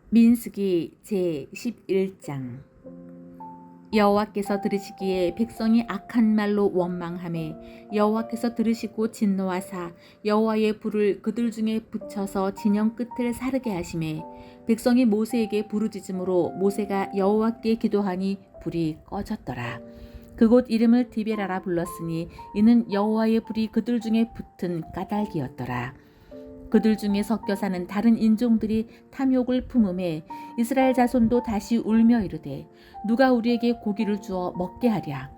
민수기 제11장. 여호와께서 들으시기에 백성이 악한 말로 원망하매 여호와께서 들으시고 진노하사 여호와의 불을 그들 중에 붙여서 진영 끝을 사르게 하시매 백성이 모세에게 부르짖음으로 모세가 여호와께 기도하니 불이 꺼졌더라. 그곳 이름을 디베라라 불렀으니 이는 여호와의 불이 그들 중에 붙은 까닭이었더라. 그들 중에 섞여 사는 다른 인종들이 탐욕을 품음에 이스라엘 자손도 다시 울며 이르되 누가 우리에게 고기를 주어 먹게 하랴.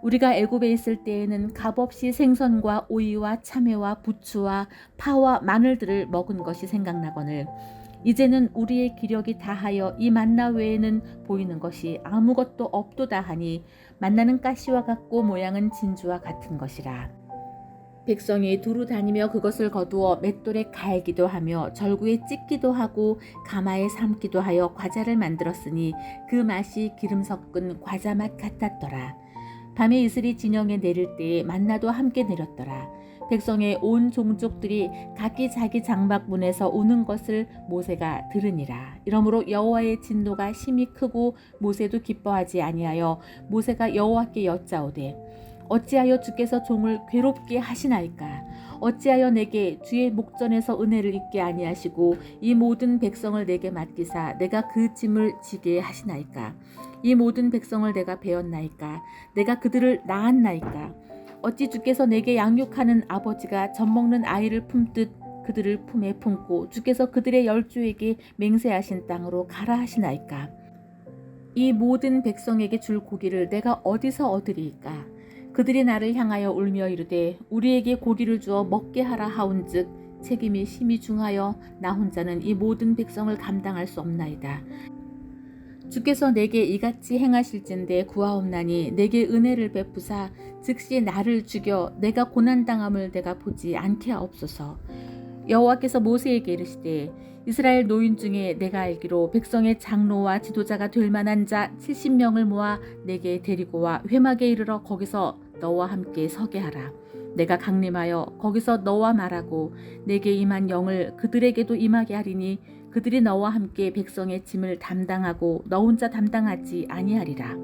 우리가 애굽에 있을 때에는 값없이 생선과 오이와 참외와 부추와 파와 마늘들을 먹은 것이 생각나거늘 이제는 우리의 기력이 다하여 이 만나 외에는 보이는 것이 아무것도 없도다 하니 만나는 가시와 같고 모양은 진주와 같은 것이라. 백성이 두루 다니며 그것을 거두어 맷돌에 갈기도 하며 절구에 찢기도 하고 가마에 삶기도 하여 과자를 만들었으니 그 맛이 기름 섞은 과자 맛 같았더라. 밤에 이슬이 진영에 내릴 때에 만나도 함께 내렸더라. 백성의 온 종족들이 각기 자기 장막 문에서 우는 것을 모세가 들으니라. 이러므로 여호와의 진노가 심히 크고 모세도 기뻐하지 아니하여 모세가 여호와께 여짜오되 어찌하여 주께서 종을 괴롭게 하시나이까? 어찌하여 내게 주의 목전에서 은혜를 입게 아니하시고 이 모든 백성을 내게 맡기사 내가 그 짐을 지게 하시나이까? 이 모든 백성을 내가 배웠나이까? 내가 그들을 낳았나이까? 어찌 주께서 내게 양육하는 아버지가 젖먹는 아이를 품듯 그들을 품에 품고 주께서 그들의 열조에게 맹세하신 땅으로 가라 하시나이까? 이 모든 백성에게 줄 고기를 내가 어디서 얻으리이까? 그들이 나를 향하여 울며 이르되 우리에게 고기를 주어 먹게 하라 하온즉 책임이 심히 중하여 나 혼자는 이 모든 백성을 감당할 수 없나이다. 주께서 내게 이같이 행하실진대 구하옵나니 내게 은혜를 베푸사 즉시 나를 죽여 내가 고난당함을 내가 보지 않게 하옵소서. 여호와께서 모세에게 이르시되 이스라엘 노인 중에 내가 알기로 백성의 장로와 지도자가 될 만한 자 70명을 모아 내게 데리고 와 회막에 이르러 거기서 너와 함께 서게 하라. 내가 강림하여 거기서 너와 말하고 내게 임한 영을 그들에게도 임하게 하리니 그들이 너와 함께 백성의 짐을 담당하고 너 혼자 담당하지 아니하리라.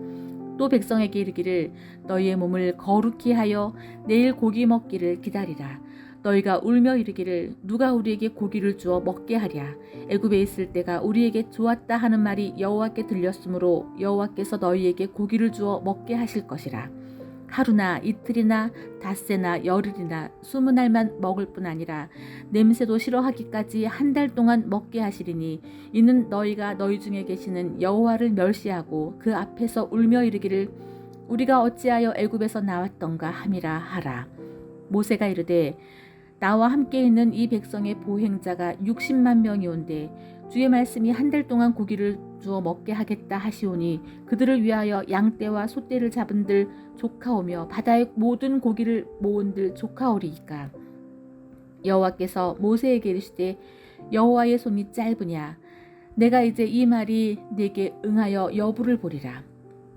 또 백성에게 이르기를 너희의 몸을 거룩히 하여 내일 고기 먹기를 기다리라. 너희가 울며 이르기를 누가 우리에게 고기를 주어 먹게 하랴. 애굽에 있을 때가 우리에게 좋았다 하는 말이 여호와께 들렸으므로 여호와께서 너희에게 고기를 주어 먹게 하실 것이라. 하루나 이틀이나 닷새나 열흘이나 20날만 먹을 뿐 아니라 냄새도 싫어하기까지 한 달 동안 먹게 하시리니 이는 너희가 너희 중에 계시는 여호와를 멸시하고 그 앞에서 울며 이르기를 우리가 어찌하여 애굽에서 나왔던가 함이라 하라. 모세가 이르되 나와 함께 있는 이 백성의 보행자가 60만 명이 온데 주의 말씀이 한 달 동안 고기를 주어 먹게 하겠다 하시오니 그들을 위하여 양떼와 소떼를 잡은들 조카오며 바다의 모든 고기를 모은들 조카오리이까. 여호와께서 모세에게 이르시되 여호와의 손이 짧으냐 내가 이제 이 말이 내게 응하여 여부를 보리라.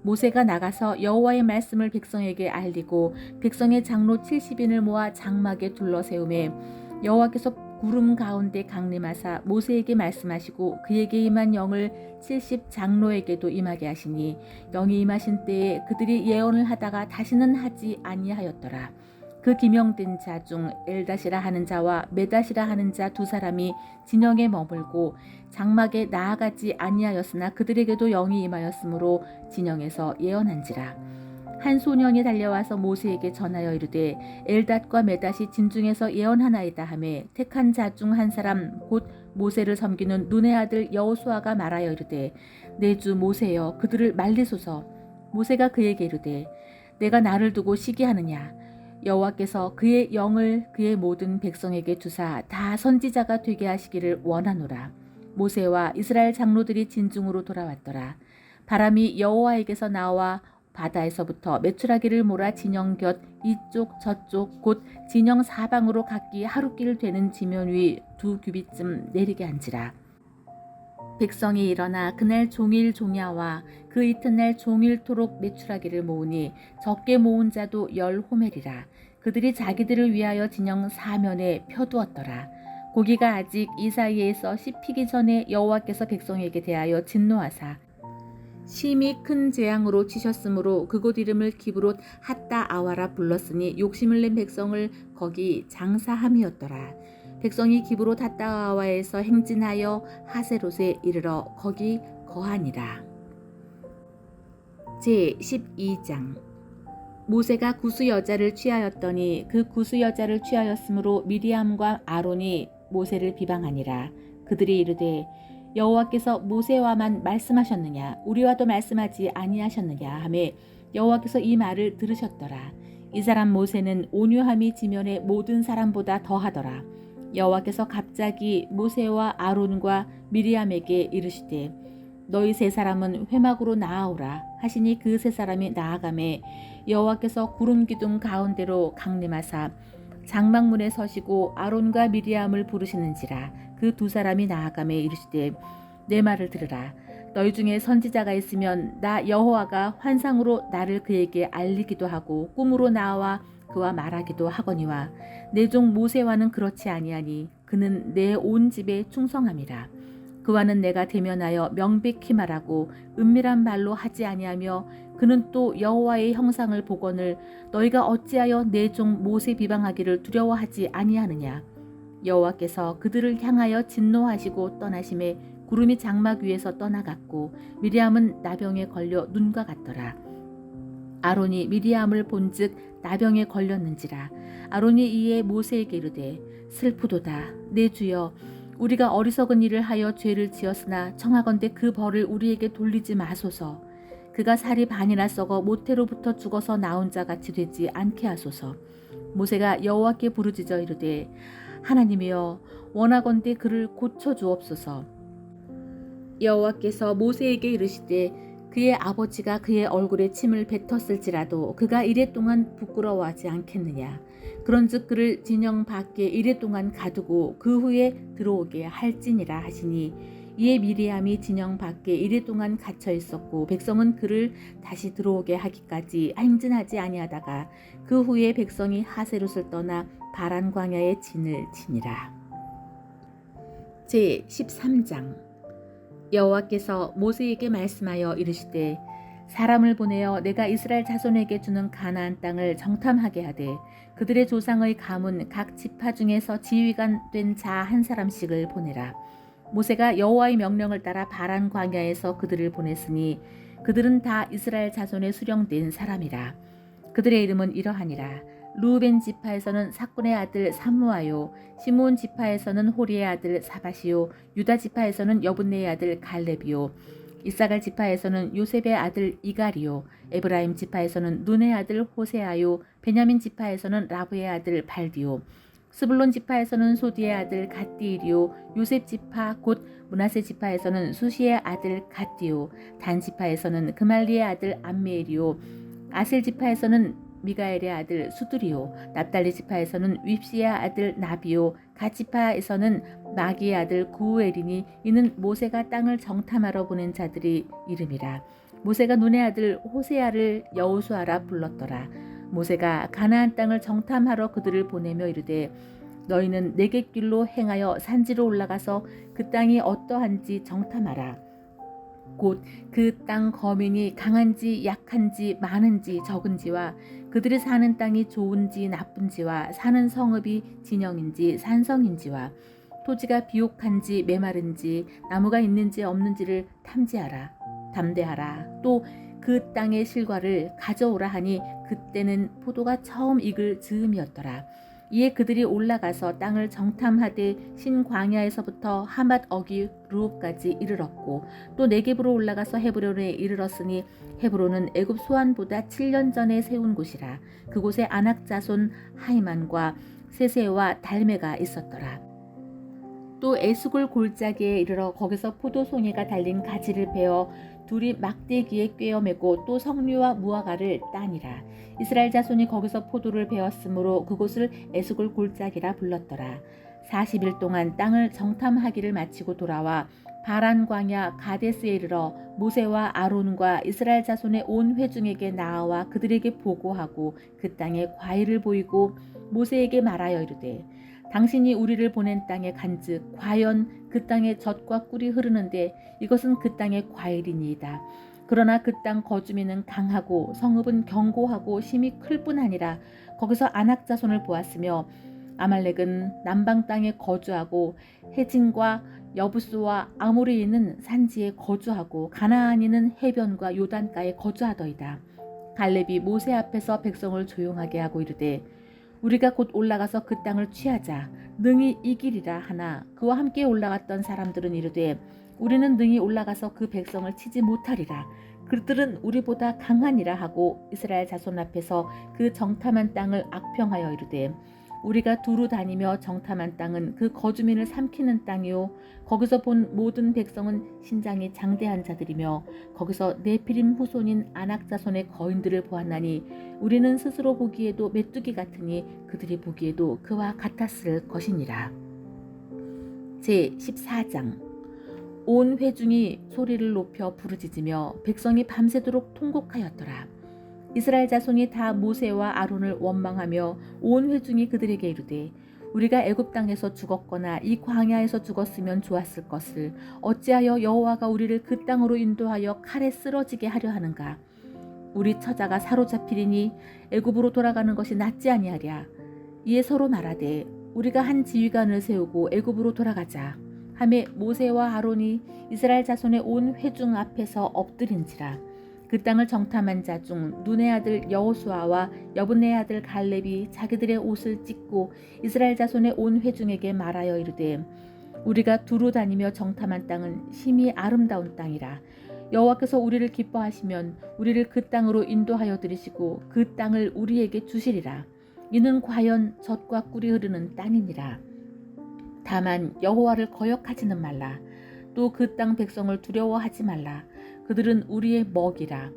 모세가 나가서 여호와의 말씀을 백성에게 알리고 백성의 장로 70인을 모아 장막에 둘러세우매 여호와께서 구름 가운데 강림하사 모세에게 말씀하시고 그에게 임한 영을 70 장로에게도 임하게 하시니 영이 임하신 때에 그들이 예언을 하다가 다시는 하지 아니하였더라. 그 기명된 자 중 엘닷이라 하는 자와 메닷이라 하는 자 두 사람이 진영에 머물고 장막에 나아가지 아니하였으나 그들에게도 영이 임하였으므로 진영에서 예언한지라. 한 소년이 달려와서 모세에게 전하여 이르되 엘닷과 메닷이 진중에서 예언하나이다 하매 택한 자 중 한 사람 곧 모세를 섬기는 눈의 아들 여호수아가 말하여 이르되 내 주 모세여 그들을 말리소서. 모세가 그에게 이르되 내가 나를 두고 시기하느냐. 여호와께서 그의 영을 그의 모든 백성에게 주사 다 선지자가 되게 하시기를 원하노라. 모세와 이스라엘 장로들이 진중으로 돌아왔더라. 바람이 여호와에게서 나와 바다에서부터 메추라기를 몰아 진영 곁 이쪽 저쪽 곧 진영 사방으로 각기 하루길 되는 지면 위 2규빗쯤 내리게 한지라. 백성이 일어나 그날 종일 종야와 그 이튿날 종일토록 메추라기를 모으니 적게 모은 자도 10호멜이라. 그들이 자기들을 위하여 진영 사면에 펴두었더라. 고기가 아직 이 사이에서 씹히기 전에 여호와께서 백성에게 대하여 진노하사 심히 큰 재앙으로 치셨으므로 그곳 이름을 기브롯 핫다 아와라 불렀으니 욕심을 낸 백성을 거기 장사함이었더라. 백성이 기브롯 핫다 아와에서 행진하여 하세롯에 이르러 거기 거하니라. 제 12장. 모세가 구스 여자를 취하였더니 그 구스 여자를 취하였으므로 미리암과 아론이 모세를 비방하니라. 그들이 이르되 여호와께서 모세와만 말씀하셨느냐 우리와도 말씀하지 아니하셨느냐 하매 여호와께서 이 말을 들으셨더라. 이 사람 모세는 온유함이 지면의 모든 사람보다 더하더라. 여호와께서 갑자기 모세와 아론과 미리암에게 이르시되 너희 세 사람은 회막으로 나아오라 하시니 그 세 사람이 나아가매 여호와께서 구름 기둥 가운데로 강림하사 장막문에 서시고 아론과 미리암을 부르시는지라. 그 두 사람이 나아가매 이르시되 내 말을 들으라. 너희 중에 선지자가 있으면 나 여호와가 환상으로 나를 그에게 알리기도 하고 꿈으로 나와 그와 말하기도 하거니와 내 종 모세와는 그렇지 아니하니 그는 내 온 집에 충성함이라. 그와는 내가 대면하여 명백히 말하고 은밀한 말로 하지 아니하며 그는 또 여호와의 형상을 보거늘 너희가 어찌하여 내 종 모세 비방하기를 두려워하지 아니하느냐. 여호와께서 그들을 향하여 진노하시고 떠나심에 구름이 장막 위에서 떠나갔고 미리암은 나병에 걸려 눈과 같더라. 아론이 미리암을 본즉 나병에 걸렸는지라. 아론이 이에 모세에게 이르되 슬프도다 내 주여 우리가 어리석은 일을 하여 죄를 지었으나 청하건대 그 벌을 우리에게 돌리지 마소서. 그가 살이 반이나 썩어 모태로부터 죽어서 나온 자 같이 되지 않게 하소서. 모세가 여호와께 부르짖어 이르되 하나님이여 원하건대 그를 고쳐 주옵소서. 여호와께서 모세에게 이르시되 그의 아버지가 그의 얼굴에 침을 뱉었을지라도 그가 이레 동안 부끄러워하지 않겠느냐. 그런즉 그를 진영 밖에 이레 동안 가두고 그 후에 들어오게 할지니라 하시니 이에 미리암이 진영 밖에 이레 동안 갇혀 있었고 백성은 그를 다시 들어오게 하기까지 행진하지 아니하다가 그 후에 백성이 하세롯을 떠나 바란 광야에 진을 치니라. 제 13장. 여호와께서 모세에게 말씀하여 이르시되 사람을 보내어 내가 이스라엘 자손에게 주는 가나안 땅을 정탐하게 하되 그들의 조상의 가문 각 지파 중에서 지휘관 된 자 한 사람씩을 보내라. 모세가 여호와의 명령을 따라 바란 광야에서 그들을 보냈으니 그들은 다 이스라엘 자손의 수령된 사람이라. 그들의 이름은 이러하니라. 루벤 지파에서는 삭군의 아들 삼무아요, 시므온 지파에서는 호리의 아들 사바시요, 유다 지파에서는 여분네의 아들 갈렙이요, 이사갈 지파에서는 요셉의 아들 이갈이요, 에브라임 지파에서는 눈의 아들 호세아요, 베냐민 지파에서는 라브의 아들 발디요, 스불론 지파에서는 소디의 아들 갓디일이요, 요셉 지파 곧 므낫세 지파에서는 수시의 아들 갓디요, 단 지파에서는 그말리의 아들 암미엘이요, 아셀 지파에서는 미가엘의 아들 수두리요, 납달리 지파에서는 윕시의 아들 나비요, 갓 지파에서는 마기의 아들 구우엘이니 이는 모세가 땅을 정탐하러 보낸 자들이 이름이라. 모세가 눈의 아들 호세아를 여호수아라 불렀더라. 모세가 가나안 땅을 정탐하러 그들을 보내며 이르되 너희는 내게 길로 행하여 산지로 올라가서 그 땅이 어떠한지 정탐하라. 곧 그 땅 거민이 강한지 약한지 많은지 적은지와 그들이 사는 땅이 좋은지 나쁜지와 사는 성읍이 진영인지 산성인지와 토지가 비옥한지 메마른지 나무가 있는지 없는지를 담대하라. 또 그 땅의 실과를 가져오라 하니 그때는 포도가 처음 익을 즈음이었더라. 이에 그들이 올라가서 땅을 정탐하되 신광야에서부터 하맛 어기 루옵까지 이르렀고 또 네겝으로 올라가서 헤브론에 이르렀으니 헤브론은 애굽 소안보다 7년 전에 세운 곳이라. 그곳에 아낙 자손 하이만과 세세와 달메가 있었더라. 또 에스골 골짜기에 이르러 거기서 포도송이가 달린 가지를 베어 둘이 막대기에 꿰어매고 또 석류와 무화과를 따니라. 이스라엘 자손이 거기서 포도를 베었으므로 그곳을 에스골 골짜기라 불렀더라. 40일 동안 땅을 정탐하기를 마치고 돌아와 바란 광야 가데스에 이르러 모세와 아론과 이스라엘 자손의 온 회중에게 나아와 그들에게 보고하고 그 땅에 과일을 보이고 모세에게 말하여 이르되 당신이 우리를 보낸 땅에 간즉 과연 그 땅에 젖과 꿀이 흐르는데 이것은 그 땅의 과일이니이다. 그러나 그 땅 거주민은 강하고 성읍은 견고하고 심히 클 뿐 아니라 거기서 아낙 자손을 보았으며 아말렉은 남방 땅에 거주하고 해진과 여부스와 아모리인은 산지에 거주하고 가나안인은 해변과 요단가에 거주하더이다. 갈렙이 모세 앞에서 백성을 조용하게 하고 이르되 우리가 곧 올라가서 그 땅을 취하자 능히 이기리라 하나 그와 함께 올라갔던 사람들은 이르되 우리는 능히 올라가서 그 백성을 치지 못하리라. 그들은 우리보다 강하니라 하고 이스라엘 자손 앞에서 그 정탐한 땅을 악평하여 이르되 우리가 두루 다니며 정탐한 땅은 그 거주민을 삼키는 땅이요 거기서 본 모든 백성은 신장이 장대한 자들이며 거기서 네피림 후손인 아낙 자손의 거인들을 보았나니 우리는 스스로 보기에도 메뚜기 같으니 그들이 보기에도 그와 같았을 것이니라. 제14장 온 회중이 소리를 높여 부르짖으며 백성이 밤새도록 통곡하였더라. 이스라엘 자손이 다 모세와 아론을 원망하며 온 회중이 그들에게 이르되 우리가 애굽 땅에서 죽었거나 이 광야에서 죽었으면 좋았을 것을 어찌하여 여호와가 우리를 그 땅으로 인도하여 칼에 쓰러지게 하려 하는가. 우리 처자가 사로잡히리니 애굽으로 돌아가는 것이 낫지 아니하랴. 이에 서로 말하되 우리가 한 지휘관을 세우고 애굽으로 돌아가자 하매 모세와 아론이 이스라엘 자손의 온 회중 앞에서 엎드린지라. 그 땅을 정탐한 자 중 눈의 아들 여호수아와 여분의 아들 갈렙이 자기들의 옷을 찢고 이스라엘 자손의 온 회중에게 말하여 이르되 우리가 두루 다니며 정탐한 땅은 심히 아름다운 땅이라. 여호와께서 우리를 기뻐하시면 우리를 그 땅으로 인도하여 들이시고 그 땅을 우리에게 주시리라. 이는 과연 젖과 꿀이 흐르는 땅이니라. 다만 여호와를 거역하지는 말라. 또 그 땅 백성을 두려워하지 말라. 그들은 우리의 먹이라.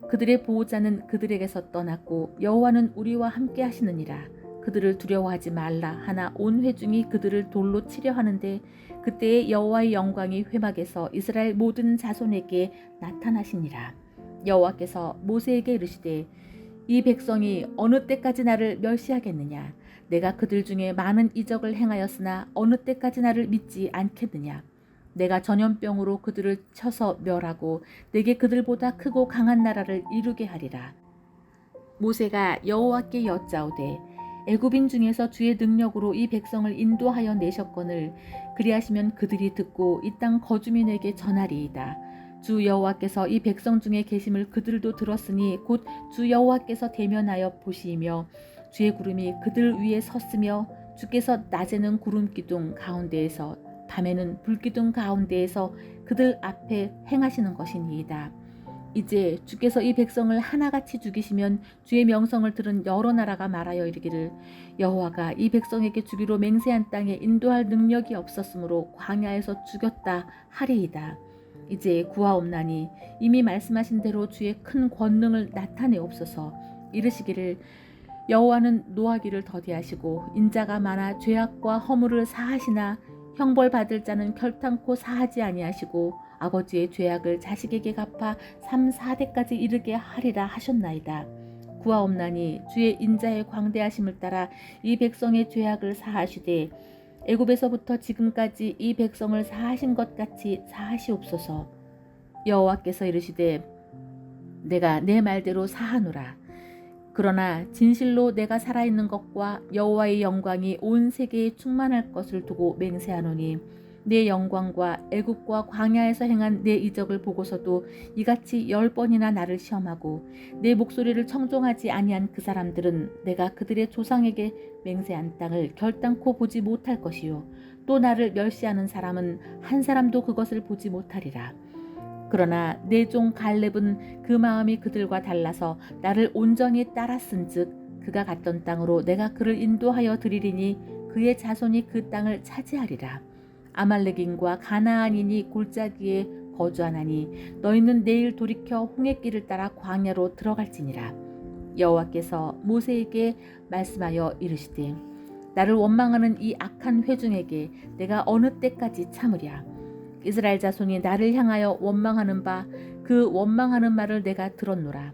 그들의 보호자는 그들에게서 떠났고 여호와는 우리와 함께 하시느니라. 그들을 두려워하지 말라 하나 온 회중이 그들을 돌로 치려 하는데 그때에 여호와의 영광이 회막에서 이스라엘 모든 자손에게 나타나시니라. 여호와께서 모세에게 이르시되 이 백성이 어느 때까지 나를 멸시하겠느냐. 내가 그들 중에 많은 이적을 행하였으나 어느 때까지 나를 믿지 않겠느냐. 내가 전염병으로 그들을 쳐서 멸하고 내게 그들보다 크고 강한 나라를 이루게 하리라. 모세가 여호와께 여짜오되 애굽인 중에서 주의 능력으로 이 백성을 인도하여 내셨거늘 그리하시면 그들이 듣고 이 땅 거주민에게 전하리이다. 주 여호와께서 이 백성 중에 계심을 그들도 들었으니 곧 주 여호와께서 대면하여 보시며 주의 구름이 그들 위에 섰으며 주께서 낮에는 구름 기둥 가운데에서 밤에는 불기둥 가운데에서 그들 앞에 행하시는 것이니이다. 이제 주께서 이 백성을 하나같이 죽이시면 주의 명성을 들은 여러 나라가 말하여 이르기를 여호와가 이 백성에게 주기로 맹세한 땅에 인도할 능력이 없었으므로 광야에서 죽였다 하리이다. 이제 구하옵나니 이미 말씀하신 대로 주의 큰 권능을 나타내옵소서. 이르시기를 여호와는 노하기를 더디하시고 인자가 많아 죄악과 허물을 사하시나 형벌 받을 자는 결탄코 사하지 아니하시고 아버지의 죄악을 자식에게 갚아 3, 4대까지 이르게 하리라 하셨나이다. 구하옵나니 주의 인자의 광대하심을 따라 이 백성의 죄악을 사하시되 애굽에서부터 지금까지 이 백성을 사하신 것 같이 사하시옵소서. 여호와께서 이르시되 내가 내 말대로 사하노라. 그러나 진실로 내가 살아있는 것과 여호와의 영광이 온 세계에 충만할 것을 두고 맹세하노니 내 영광과 애굽과 광야에서 행한 내 이적을 보고서도 이같이 10번이나 나를 시험하고 내 목소리를 청종하지 아니한 그 사람들은 내가 그들의 조상에게 맹세한 땅을 결단코 보지 못할 것이요 또 나를 멸시하는 사람은 한 사람도 그것을 보지 못하리라. 그러나 내 종 갈렙은 그 마음이 그들과 달라서 나를 온전히 따랐은즉 그가 갔던 땅으로 내가 그를 인도하여 드리리니 그의 자손이 그 땅을 차지하리라. 아말렉인과 가나안인이 골짜기에 거주하나니 너희는 내일 돌이켜 홍해길을 따라 광야로 들어갈지니라. 여호와께서 모세에게 말씀하여 이르시되 나를 원망하는 이 악한 회중에게 내가 어느 때까지 참으랴. 이스라엘 자손이 나를 향하여 원망하는 바 그 원망하는 말을 내가 들었노라.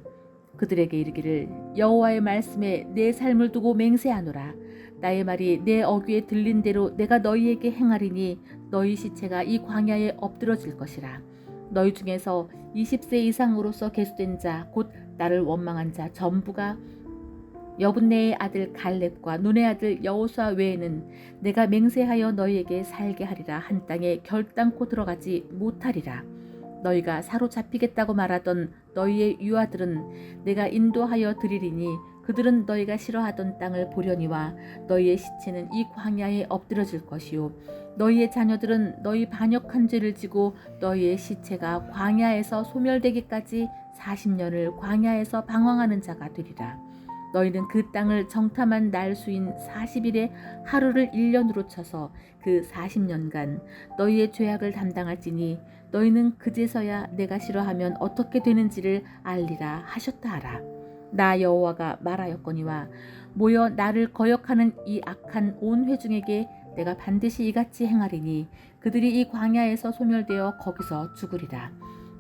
그들에게 이르기를 여호와의 말씀에 내 삶을 두고 맹세하노라. 나의 말이 내 어귀에 들린 대로 내가 너희에게 행하리니 너희 시체가 이 광야에 엎드러질 것이라. 너희 중에서 20세 이상으로서 계수된 자 곧 나를 원망한 자 전부가 여분네의 아들 갈렙과 눈의 아들 여호수아 외에는 내가 맹세하여 너희에게 살게 하리라 한 땅에 결단코 들어가지 못하리라. 너희가 사로잡히겠다고 말하던 너희의 유아들은 내가 인도하여 드리리니 그들은 너희가 싫어하던 땅을 보려니와 너희의 시체는 이 광야에 엎드러질 것이요 너희의 자녀들은 너희 반역한 죄를 지고 너희의 시체가 광야에서 소멸되기까지 40년을 광야에서 방황하는 자가 되리라. 너희는 그 땅을 정탐한 날 수인 40일에 하루를 1년으로 쳐서 그 40년간 너희의 죄악을 담당할지니 너희는 그제서야 내가 싫어하면 어떻게 되는지를 알리라 하셨다 하라. 나 여호와가 말하였거니와 모여 나를 거역하는 이 악한 온 회중에게 내가 반드시 이같이 행하리니 그들이 이 광야에서 소멸되어 거기서 죽으리라.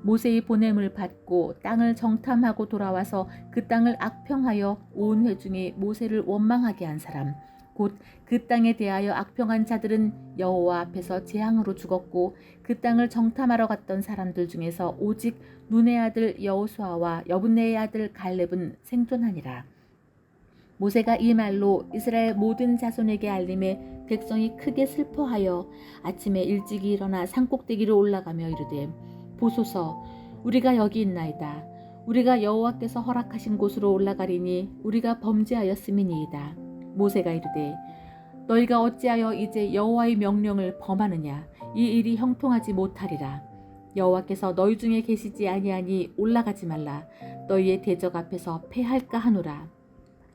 모세의 보냄을 받고 땅을 정탐하고 돌아와서 그 땅을 악평하여 온 회중이 모세를 원망하게 한 사람 곧 그 땅에 대하여 악평한 자들은 여호와 앞에서 재앙으로 죽었고 그 땅을 정탐하러 갔던 사람들 중에서 오직 눈의 아들 여호수아와 여분네의 아들 갈렙은 생존하니라. 모세가 이 말로 이스라엘 모든 자손에게 알림에 백성이 크게 슬퍼하여 아침에 일찍이 일어나 산꼭대기로 올라가며 이르되 보소서 우리가 여기 있나이다. 우리가 여호와께서 허락하신 곳으로 올라가리니 우리가 범죄하였음이니이다. 모세가 이르되 너희가 어찌하여 이제 여호와의 명령을 범하느냐. 이 일이 형통하지 못하리라. 여호와께서 너희 중에 계시지 아니하니 올라가지 말라. 너희의 대적 앞에서 패할까 하노라.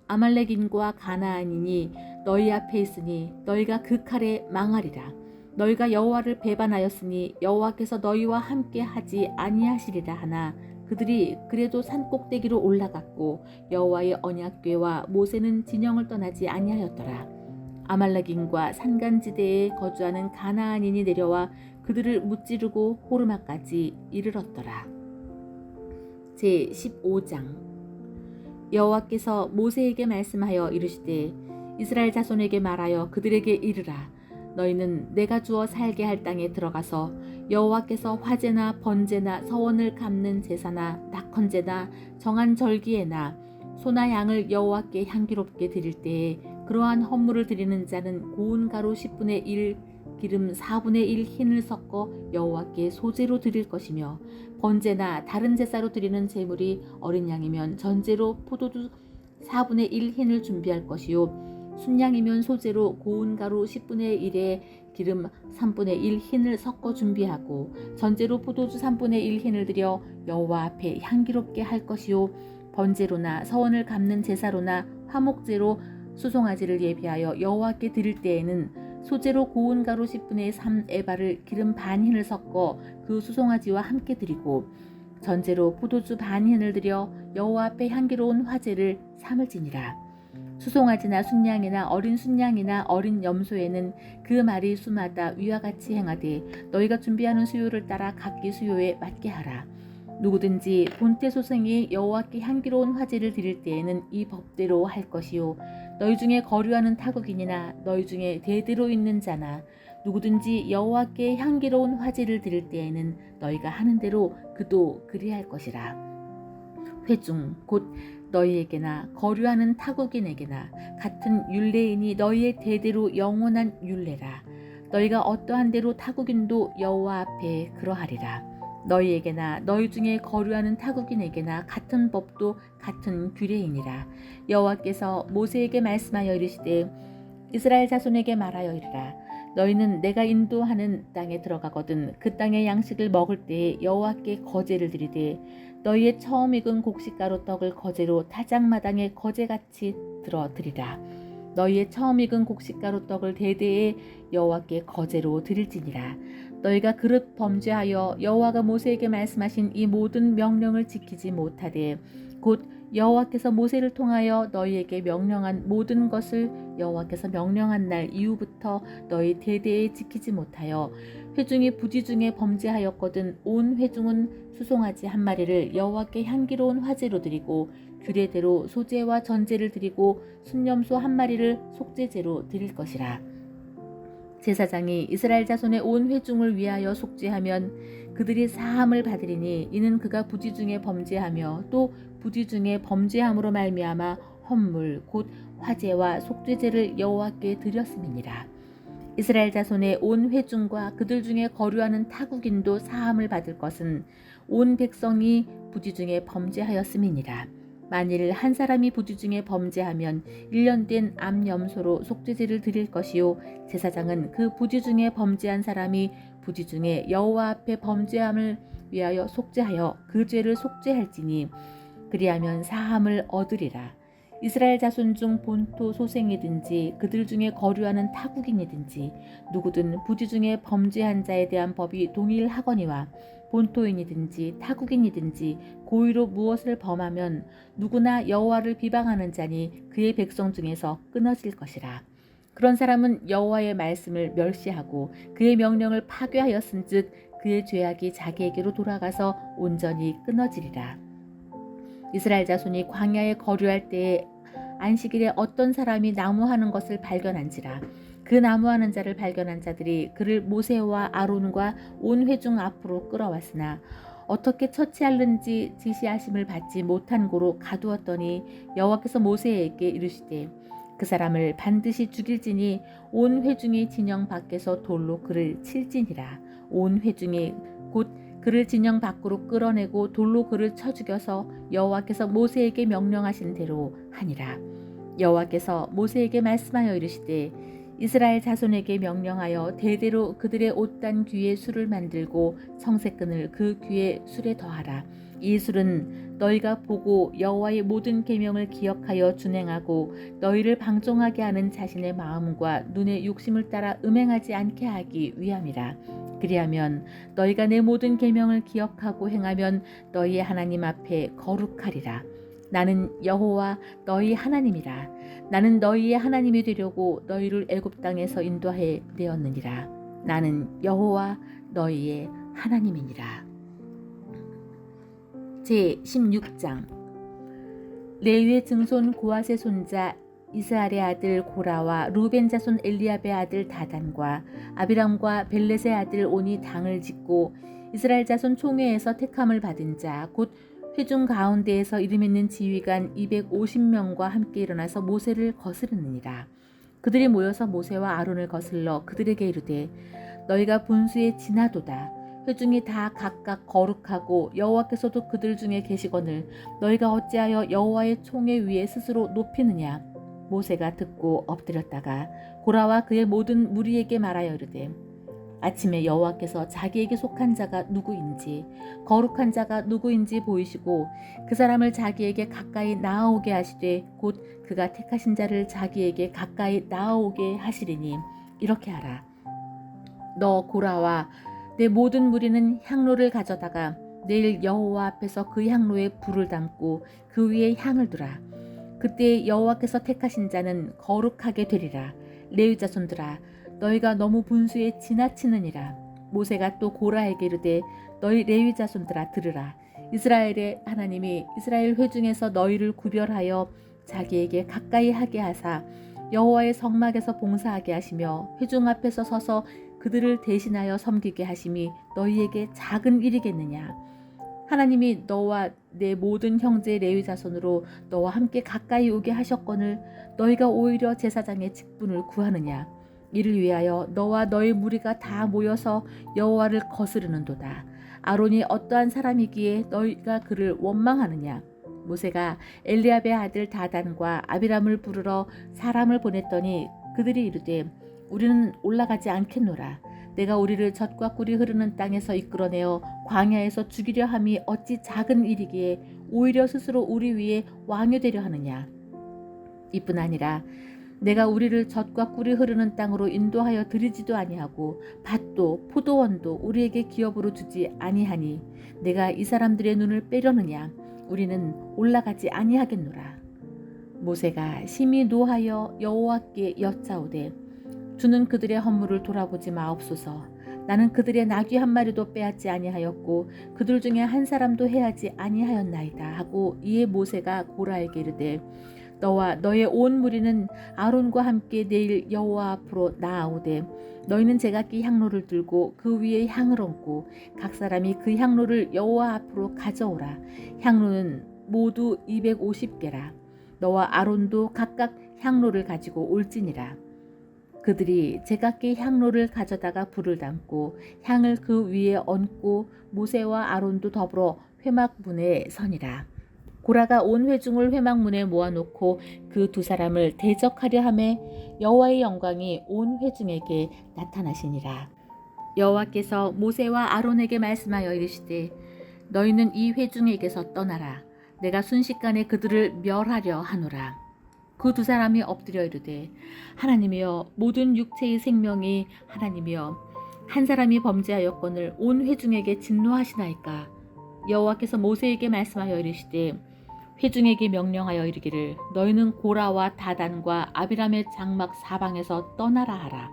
아말렉인과 가나안인이 너희 앞에 있으니 너희가 그 칼에 망하리라. 너희가 여호와를 배반하였으니 여호와께서 너희와 함께 하지 아니하시리라 하나 그들이 그래도 산꼭대기로 올라갔고 여호와의 언약궤와 모세는 진영을 떠나지 아니하였더라. 아말렉인과 산간지대에 거주하는 가나안인이 내려와 그들을 무찌르고 호르마까지 이르렀더라. 제15장 여호와께서 모세에게 말씀하여 이르시되 이스라엘 자손에게 말하여 그들에게 이르라. 너희는 내가 주어 살게 할 땅에 들어가서 여호와께서 화제나 번제나 서원을 갚는 제사나 낙헌제나 정한 절기에나 소나 양을 여호와께 향기롭게 드릴 때에 그러한 헌물을 드리는 자는 고운 가루 10분의 1 기름 4분의 1 흰을 섞어 여호와께 소제로 드릴 것이며 번제나 다른 제사로 드리는 제물이 어린 양이면 전제로 포도주 4분의 1 흰을 준비할 것이요 순양이면 소제로 고운 가루 10분의 1에 기름 3분의 1 흰을 섞어 준비하고 전제로 포도주 3분의 1 흰을 들여 여호와 앞에 향기롭게 할 것이요 번제로나 서원을 갚는 제사로나 화목제로 수송아지를 예비하여 여호와께 드릴 때에는 소제로 고운 가루 10분의 3 에바를 기름 반 흰을 섞어 그 수송아지와 함께 드리고 전제로 포도주 반 흰을 들여 여호와 앞에 향기로운 화제를 삼을지니라. 수송아지나 순양이나 어린 순양이나 어린 염소에는 그 말이 수마다 위와 같이 행하되 너희가 준비하는 수요를 따라 각기 수요에 맞게 하라. 누구든지 본태 소생이 여호와께 향기로운 화제를 드릴 때에는 이 법대로 할 것이요 너희 중에 거류하는 타국인이나 너희 중에 대대로 있는 자나 누구든지 여호와께 향기로운 화제를 드릴 때에는 너희가 하는 대로 그도 그리할 것이라. 회중 곧 너희에게나 거류하는 타국인에게나 같은 율례이니 너희의 대대로 영원한 율례라. 너희가 어떠한 대로 타국인도 여호와 앞에 그러하리라. 너희에게나 너희 중에 거류하는 타국인에게나 같은 법도 같은 규례이니라. 여호와께서 모세에게 말씀하여 이르시되 이스라엘 자손에게 말하여 이르라. 너희는 내가 인도하는 땅에 들어가거든 그 땅의 양식을 먹을 때에 여호와께 거제를 드리되 너희의 처음 익은 곡식가루 떡을 거제로 타작마당에 거제같이 들어 드리라. 너희의 처음 익은 곡식가루 떡을 대대에 여호와께 거제로 드릴지니라. 너희가 그릇 범죄하여 여호와가 모세에게 말씀하신 이 모든 명령을 지키지 못하되 곧 여호와께서 모세를 통하여 너희에게 명령한 모든 것을 여호와께서 명령한 날 이후부터 너희 대대에 지키지 못하여 회중이 부지 중에 범죄하였거든 온 회중은 수송아지 한 마리를 여호와께 향기로운 화제로 드리고 규례대로 소제와 전제를 드리고 순념소 한 마리를 속죄제로 드릴 것이라. 제사장이 이스라엘 자손의 온 회중을 위하여 속죄하면 그들이 사함을 받으리니 이는 그가 부지 중에 범죄하며 또 부지 중에 범죄함으로 말미암아 헌물 곧 화제와 속죄제를 여호와께 드렸음이니라. 이스라엘 자손의 온 회중과 그들 중에 거류하는 타국인도 사함을 받을 것은 온 백성이 부지 중에 범죄하였음이니라. 만일 한 사람이 부지 중에 범죄하면 1년 된 암염소로 속죄제를 드릴 것이요 제사장은 그 부지 중에 범죄한 사람이 부지 중에 여호와 앞에 범죄함을 위하여 속죄하여 그 죄를 속죄할지니 그리하면 사함을 얻으리라. 이스라엘 자손 중 본토 소생이든지 그들 중에 거류하는 타국인이든지 누구든 부지 중에 범죄한 자에 대한 법이 동일하거니와 본토인이든지 타국인이든지 고의로 무엇을 범하면 누구나 여호와를 비방하는 자니 그의 백성 중에서 끊어질 것이라. 그런 사람은 여호와의 말씀을 멸시하고 그의 명령을 파괴하였은즉 그의 죄악이 자기에게로 돌아가서 온전히 끊어지리라. 이스라엘 자손이 광야에 거류할 때에 안식일에 어떤 사람이 나무하는 것을 발견한지라. 그 나무하는 자를 발견한 자들이 그를 모세와 아론과 온 회중 앞으로 끌어왔으나 어떻게 처치하는지 지시하심을 받지 못한 고로 가두었더니 여호와께서 모세에게 이르시되 그 사람을 반드시 죽일지니 온 회중이 진영 밖에서 돌로 그를 칠지니라. 온 회중이 곧 그를 진영 밖으로 끌어내고 돌로 그를 쳐 죽여서 여호와께서 모세에게 명령하신 대로 하니라. 여호와께서 모세에게 말씀하여 이르시되 이스라엘 자손에게 명령하여 대대로 그들의 옷단 귀에 술을 만들고 청색끈을 그 귀에 술에 더하라. 이 술은 너희가 보고 여호와의 모든 계명을 기억하여 준행하고 너희를 방종하게 하는 자신의 마음과 눈의 욕심을 따라 음행하지 않게 하기 위함이라. 그리하면 너희가 내 모든 계명을 기억하고 행하면 너희의 하나님 앞에 거룩하리라. 나는 여호와 너희 하나님이라. 나는 너희의 하나님이 되려고 너희를 애굽 땅에서 인도해 내었느니라. 나는 여호와 너희의 하나님이니라. 제 16장. 레위의 증손 고앗의 손자 이스할의 아들 고라와 루벤 자손 엘리압의 아들 다단과 아비람과 벨렛의 아들 온이 당을 짓고 이스라엘 자손 총회에서 택함을 받은 자 곧 회중 가운데에서 이름 있는 지휘관 250명과 함께 일어나서 모세를 거스르느니라. 그들이 모여서 모세와 아론을 거슬러 그들에게 이르되 너희가 분수에 지나도다. 회중이 다 각각 거룩하고 여호와께서도 그들 중에 계시거늘 너희가 어찌하여 여호와의 총회 위에 스스로 높이느냐. 모세가 듣고 엎드렸다가 고라와 그의 모든 무리에게 말하여 이르되 아침에 여호와께서 자기에게 속한 자가 누구인지 거룩한 자가 누구인지 보이시고 그 사람을 자기에게 가까이 나아오게 하시되 곧 그가 택하신 자를 자기에게 가까이 나아오게 하시리니 이렇게 하라. 너 고라와 내 모든 무리는 향로를 가져다가 내일 여호와 앞에서 그 향로에 불을 담고 그 위에 향을 두라. 그때 여호와께서 택하신 자는 거룩하게 되리라. 레위 자손들아 너희가 너무 분수에 지나치느니라. 모세가 또 고라에게 이르되 너희 레위 자손들아 들으라. 이스라엘의 하나님이 이스라엘 회중에서 너희를 구별하여 자기에게 가까이 하게 하사 여호와의 성막에서 봉사하게 하시며 회중 앞에서 서서 그들을 대신하여 섬기게 하심이 너희에게 작은 일이겠느냐. 하나님이 너와 내 모든 형제 레위 자손으로 너와 함께 가까이 오게 하셨거늘 너희가 오히려 제사장의 직분을 구하느냐. 이를 위하여 너와 너의 무리가 다 모여서 여호와를 거스르는도다. 아론이 어떠한 사람이기에 너희가 그를 원망하느냐. 모세가 엘리압의 아들 다단과 아비람을 부르러 사람을 보냈더니 그들이 이르되 우리는 올라가지 않겠노라. 내가 우리를 젖과 꿀이 흐르는 땅에서 이끌어내어 광야에서 죽이려 함이 어찌 작은 일이기에 오히려 스스로 우리 위에 왕이 되려 하느냐. 이뿐 아니라 내가 우리를 젖과 꿀이 흐르는 땅으로 인도하여 드리지도 아니하고 밭도 포도원도 우리에게 기업으로 주지 아니하니 내가 이 사람들의 눈을 빼려느냐. 우리는 올라가지 아니하겠노라. 모세가 심히 노하여 여호와께 여짜오되 주는 그들의 허물을 돌아보지 마옵소서. 나는 그들의 나귀 한 마리도 빼앗지 아니하였고 그들 중에 한 사람도 해하지 아니하였나이다 하고 이에 모세가 고라에게 이르되 너와 너의 온 무리는 아론과 함께 내일 여호와 앞으로 나아오되 너희는 제각기 향로를 들고 그 위에 향을 얹고 각 사람이 그 향로를 여호와 앞으로 가져오라. 향로는 모두 250개라. 너와 아론도 각각 향로를 가지고 올지니라. 그들이 제각기 향로를 가져다가 불을 담고 향을 그 위에 얹고 모세와 아론도 더불어 회막문에 서니라. 고라가 온 회중을 회막문에 모아놓고 그 두 사람을 대적하려 하매 여호와의 영광이 온 회중에게 나타나시니라. 여호와께서 모세와 아론에게 말씀하여 이르시되 너희는 이 회중에게서 떠나라. 내가 순식간에 그들을 멸하려 하노라. 그 두 사람이 엎드려 이르되 하나님이여 모든 육체의 생명이 하나님이여 한 사람이 범죄하였거늘 온 회중에게 진노하시나이까. 여호와께서 모세에게 말씀하여 이르시되 회중에게 명령하여 이르기를 너희는 고라와 다단과 아비람의 장막 사방에서 떠나라 하라.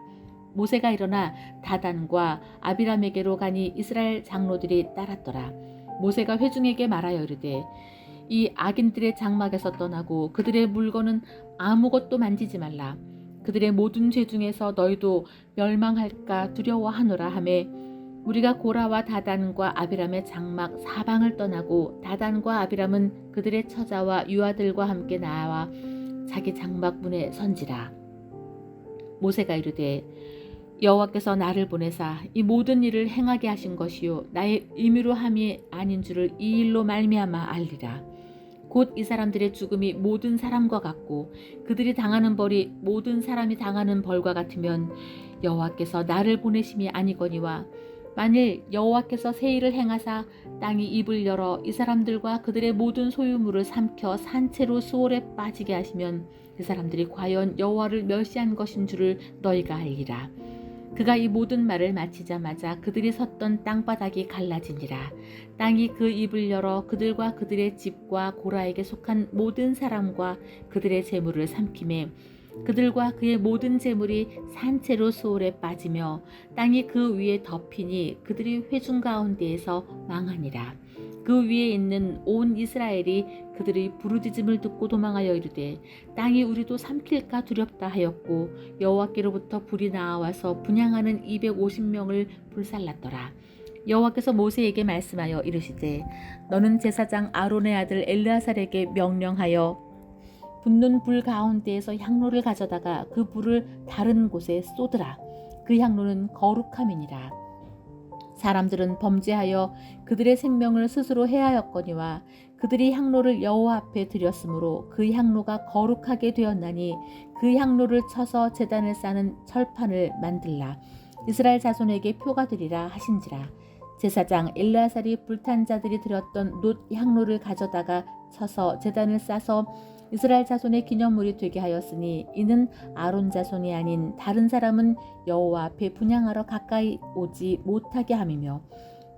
모세가 일어나 다단과 아비람에게로 가니 이스라엘 장로들이 따랐더라. 모세가 회중에게 말하여 이르되 이 악인들의 장막에서 떠나고 그들의 물건은 아무것도 만지지 말라. 그들의 모든 죄 중에서 너희도 멸망할까 두려워하노라 하매 우리가 고라와 다단과 아비람의 장막 사방을 떠나고 다단과 아비람은 그들의 처자와 유아들과 함께 나와 자기 장막 문에 선지라. 모세가 이르되 여호와께서 나를 보내사 이 모든 일을 행하게 하신 것이요 나의 임의로 함이 아닌 줄을 이 일로 말미암아 알리라. 곧 이 사람들의 죽음이 모든 사람과 같고 그들이 당하는 벌이 모든 사람이 당하는 벌과 같으면 여호와께서 나를 보내심이 아니거니와 만일 여호와께서 새 일을 행하사 땅이 입을 열어 이 사람들과 그들의 모든 소유물을 삼켜 산채로 수월에 빠지게 하시면 그 사람들이 과연 여호와를 멸시한 것인 줄을 너희가 알리라. 그가 이 모든 말을 마치자마자 그들이 섰던 땅바닥이 갈라지니라. 땅이 그 입을 열어 그들과 그들의 집과 고라에게 속한 모든 사람과 그들의 재물을 삼키매 그들과 그의 모든 재물이 산채로 수월에 빠지며 땅이 그 위에 덮이니 그들이 회중 가운데에서 망하니라. 그 위에 있는 온 이스라엘이 그들의 부르짖음을 듣고 도망하여 이르되 땅이 우리도 삼킬까 두렵다 하였고 여호와께로부터 불이 나와서 분향하는 250명을 불살랐더라. 여호와께서 모세에게 말씀하여 이르시되 너는 제사장 아론의 아들 엘르아살에게 명령하여 붙는 불 가운데에서 향로를 가져다가 그 불을 다른 곳에 쏟으라. 그 향로는 거룩함이니라. 사람들은 범죄하여 그들의 생명을 스스로 해하였거니와 그들이 향로를 여호와 앞에 드렸으므로 그 향로가 거룩하게 되었나니 그 향로를 쳐서 제단을 싸는 철판을 만들라. 이스라엘 자손에게 표가 되리라 하신지라. 제사장 엘르아살이 불탄 자들이 드렸던 놋 향로를 가져다가 쳐서 제단을 싸서 이스라엘 자손의 기념물이 되게 하였으니 이는 아론 자손이 아닌 다른 사람은 여호와 앞에 분향하러 가까이 오지 못하게 함이며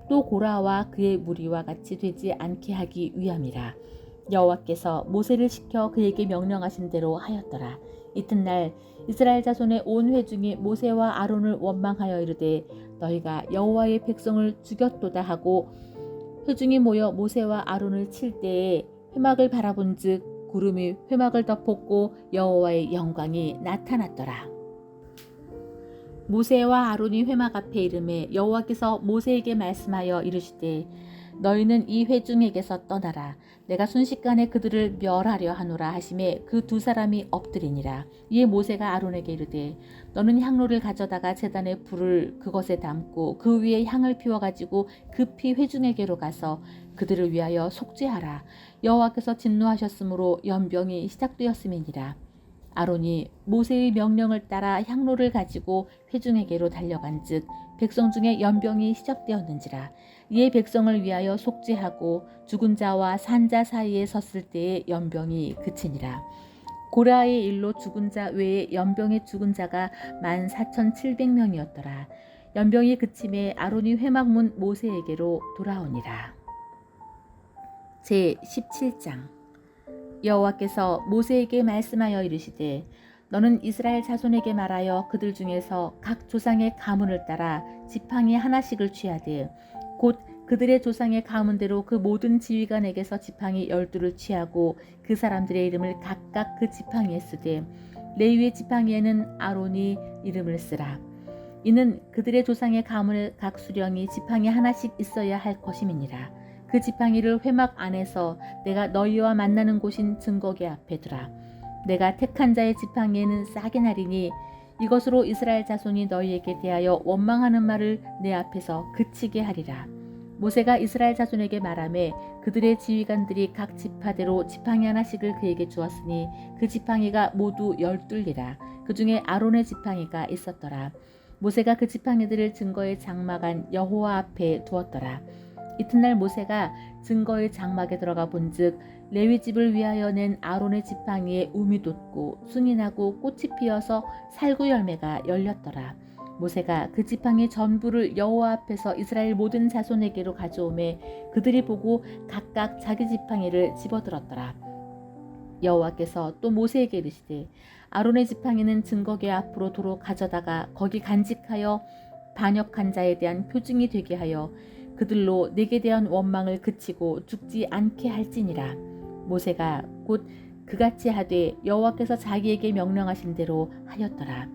또 고라와 그의 무리와 같이 되지 않게 하기 위함이라. 여호와께서 모세를 시켜 그에게 명령하신 대로 하였더라. 이튿날 이스라엘 자손의 온 회중이 모세와 아론을 원망하여 이르되 너희가 여호와의 백성을 죽였도다 하고 회중이 모여 모세와 아론을 칠 때에 회막을 바라본즉 구름이 회막을 덮었고 여호와의 영광이 나타났더라. 모세와 아론이 회막 앞에 이르매 여호와께서 모세에게 말씀하여 이르시되 너희는 이 회중에게서 떠나라. 내가 순식간에 그들을 멸하려 하노라 하시매 그 두 사람이 엎드리니라. 이에 모세가 아론에게 이르되 너는 향로를 가져다가 제단에 불을 그것에 담고 그 위에 향을 피워가지고 급히 회중에게로 가서 그들을 위하여 속죄하라. 여호와께서 진노하셨으므로 연병이 시작되었음이니라. 아론이 모세의 명령을 따라 향로를 가지고 회중에게로 달려간즉 백성 중에 연병이 시작되었는지라. 이에 백성을 위하여 속죄하고 죽은 자와 산 자 사이에 섰을 때에 연병이 그치니라. 고라의 일로 죽은 자 외에 연병에 죽은 자가 14,700명이었더라. 연병이 그침에 아론이 회막문 모세에게로 돌아오니라. 제17장 여호와께서 모세에게 말씀하여 이르시되 너는 이스라엘 자손에게 말하여 그들 중에서 각 조상의 가문을 따라 지팡이 하나씩을 취하되 곧 그들의 조상의 가문대로 그 모든 지휘관에게서 지팡이 12를 취하고 그 사람들의 이름을 각각 그 지팡이에 쓰되 레위의 지팡이에는 아론이 이름을 쓰라. 이는 그들의 조상의 가문의 각 수령이 지팡이 하나씩 있어야 할 것임이니라. 그 지팡이를 회막 안에서 내가 너희와 만나는 곳인 증거궤 앞에 두라. 내가 택한 자의 지팡이에는 싹이 나리니 이것으로 이스라엘 자손이 너희에게 대하여 원망하는 말을 내 앞에서 그치게 하리라. 모세가 이스라엘 자손에게 말하매 그들의 지휘관들이 각 지파대로 지팡이 하나씩을 그에게 주었으니 그 지팡이가 모두 12이라. 그 중에 아론의 지팡이가 있었더라. 모세가 그 지팡이들을 증거의 장막 안 여호와 앞에 두었더라. 이튿날 모세가 증거의 장막에 들어가 본즉 레위 집을 위하여 낸 아론의 지팡이에 움이 돋고 순이 나고 꽃이 피어서 살구 열매가 열렸더라. 모세가 그 지팡이 전부를 여호와 앞에서 이스라엘 모든 자손에게로 가져오매 그들이 보고 각각 자기 지팡이를 집어들었더라. 여호와께서 또 모세에게 이르시되 아론의 지팡이는 증거궤 앞으로 도로 가져다가 거기 간직하여 반역한 자에 대한 표징이 되게 하여 그들로 내게 대한 원망을 그치고 죽지 않게 할지니라. 모세가 곧 그같이 하되 여호와께서 자기에게 명령하신 대로 하였더라.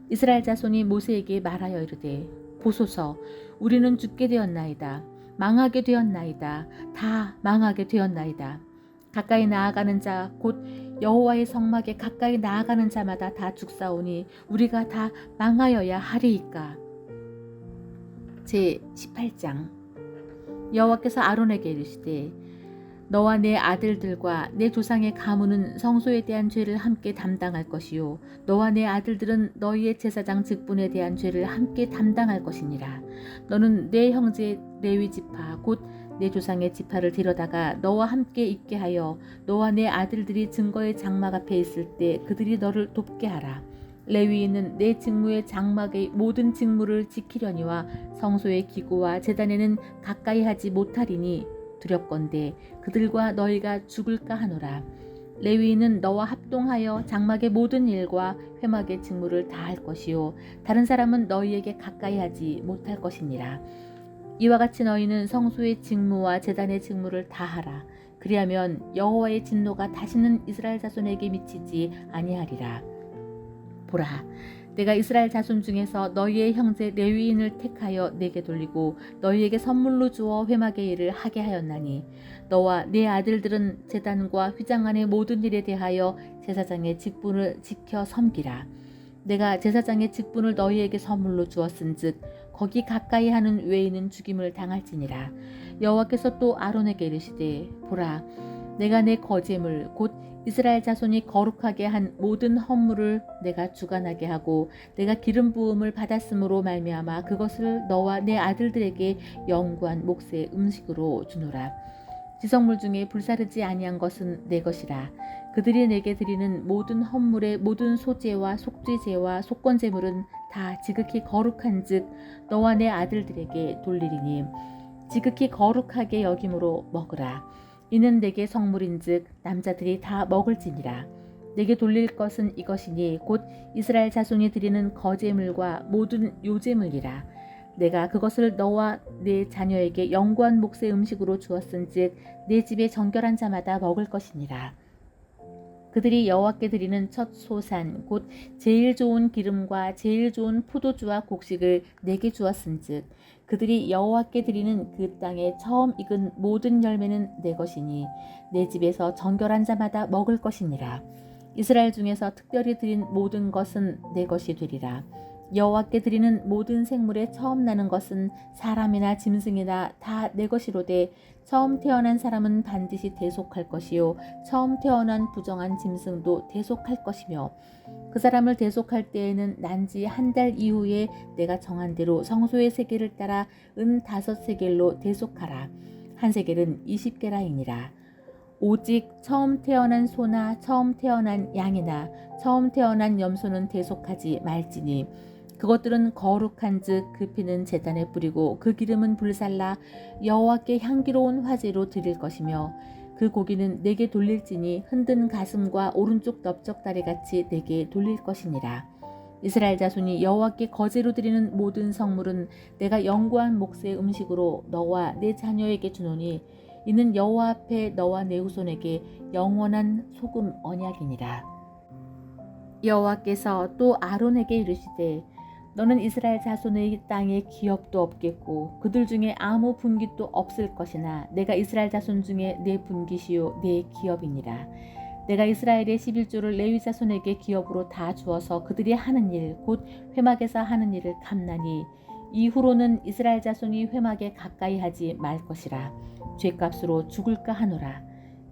이스라엘 자손이 모세에게 말하여 이르되 보소서 우리는 죽게 되었나이다. 망하게 되었나이다. 다 망하게 되었나이다. 가까이 나아가는 자 곧 여호와의 성막에 가까이 나아가는 자마다 다 죽사오니 우리가 다 망하여야 하리이까. 제 18장. 여호와께서 아론에게 이르시되 너와 내 아들들과 내 조상의 가문은 성소에 대한 죄를 함께 담당할 것이요 너와 내 아들들은 너희의 제사장 직분에 대한 죄를 함께 담당할 것이니라. 너는 내 형제 레위 지파 곧 내 조상의 지파를 데려다가 너와 함께 있게 하여 너와 내 아들들이 증거의 장막 앞에 있을 때 그들이 너를 돕게 하라. 레위인은 내 직무의 장막의 모든 직무를 지키려니와 성소의 기구와 제단에는 가까이 하지 못하리니 두렵건대 그들과 너희가 죽을까 하노라. 레위인은 너와 합동하여 장막의 모든 일과 회막의 직무를 다 할 것이요 다른 사람은 너희에게 가까이 하지 못할 것이니라. 이와 같이 너희는 성소의 직무와 제단의 직무를 다 하라. 그리하면 여호와의 진노가 다시는 이스라엘 자손에게 미치지 아니하리라. 보라, 내가 이스라엘 자손 중에서 너희의 형제 레위인을 택하여 내게 돌리고 너희에게 선물로 주어 회막의 일을 하게 하였나니 너와 네 아들들은 제단과 휘장 안의 모든 일에 대하여 제사장의 직분을 지켜 섬기라. 내가 제사장의 직분을 너희에게 선물로 주었은즉 거기 가까이 하는 외인은 죽임을 당할지니라. 여호와께서 또 아론에게 이르시되 보라, 내가 내 거제물 곧 이스라엘 자손이 거룩하게 한 모든 헌물을 내가 주관하게 하고 내가 기름 부음을 받았으므로 말미암아 그것을 너와 내 아들들에게 영구한 몫의 음식으로 주노라. 지성물 중에 불사르지 아니한 것은 내 것이라. 그들이 내게 드리는 모든 헌물의 모든 소제와 속죄제와 속건제물은 다 지극히 거룩한즉 너와 내 아들들에게 돌리리니 지극히 거룩하게 여김으로 먹으라. 이는 내게 성물인즉 남자들이 다 먹을지니라. 내게 돌릴 것은 이것이니 곧 이스라엘 자손이 드리는 거제물과 모든 요제물이라. 내가 그것을 너와 네 자녀에게 영구한 몫의 음식으로 주었은즉 내 집에 정결한 자마다 먹을 것이니라. 그들이 여호와께 드리는 첫 소산 곧 제일 좋은 기름과 제일 좋은 포도주와 곡식을 내게 주었은즉 그들이 여호와께 드리는 그 땅에 처음 익은 모든 열매는 내 것이니 내 집에서 정결한 자마다 먹을 것이니라. 이스라엘 중에서 특별히 드린 모든 것은 내 것이 되리라. 여호와께 드리는 모든 생물에 처음 나는 것은 사람이나 짐승이나 다 내 것이로되 처음 태어난 사람은 반드시 대속할 것이요 처음 태어난 부정한 짐승도 대속할 것이며 그 사람을 대속할 때에는 난지 한 달 이후에 내가 정한 대로 성소의 세겔을 따라 은 5세겔로 대속하라. 한 세겔은 20게라이니라. 오직 처음 태어난 소나 처음 태어난 양이나 처음 태어난 염소는 대속하지 말지니 그것들은 거룩한즉 그 피는 제단에 뿌리고 그 기름은 불살라 여호와께 향기로운 화제로 드릴 것이며 그 고기는 내게 돌릴지니 흔든 가슴과 오른쪽 넓적다리 같이 내게 돌릴 것이니라. 이스라엘 자손이 여호와께 거제로 드리는 모든 성물은 내가 영구한 몫의 음식으로 너와 내 자녀에게 주노니 이는 여호와 앞에 너와 내 후손에게 영원한 소금 언약이니라. 여호와께서 또 아론에게 이르시되 너는 이스라엘 자손의 땅에 기업도 없겠고 그들 중에 아무 분깃도 없을 것이나 내가 이스라엘 자손 중에 내 분깃이요 내 기업이니라. 내가 이스라엘의 11조를 레위 자손에게 기업으로 다 주어서 그들이 하는 일 곧 회막에서 하는 일을 갚나니 이후로는 이스라엘 자손이 회막에 가까이 하지 말 것이라. 죄값으로 죽을까 하노라.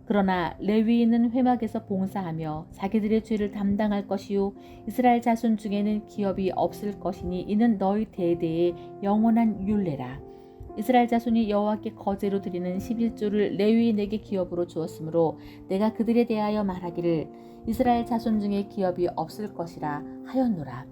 그러나 레위인은 회막에서 봉사하며 자기들의 죄를 담당할 것이요 이스라엘 자손 중에는 기업이 없을 것이니 이는 너희 대대의 영원한 율례라. 이스라엘 자손이 여호와께 거제로 드리는 11조를 레위인에게 기업으로 주었으므로 내가 그들에 대하여 말하기를 이스라엘 자손 중에 기업이 없을 것이라 하였노라.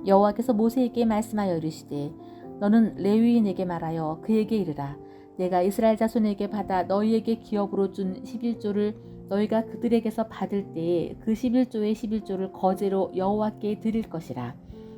여호와께서 모세에게 말씀하여 이르시되 너는 레위인에게 말하여 그에게 이르라. 내가 이스라엘 자손에게 받아 너희에게 기업으로 준 11조를 너희가 그들에게서 받을 때에 그 11조의 11조를 거제로 여호와께 드릴 것이라.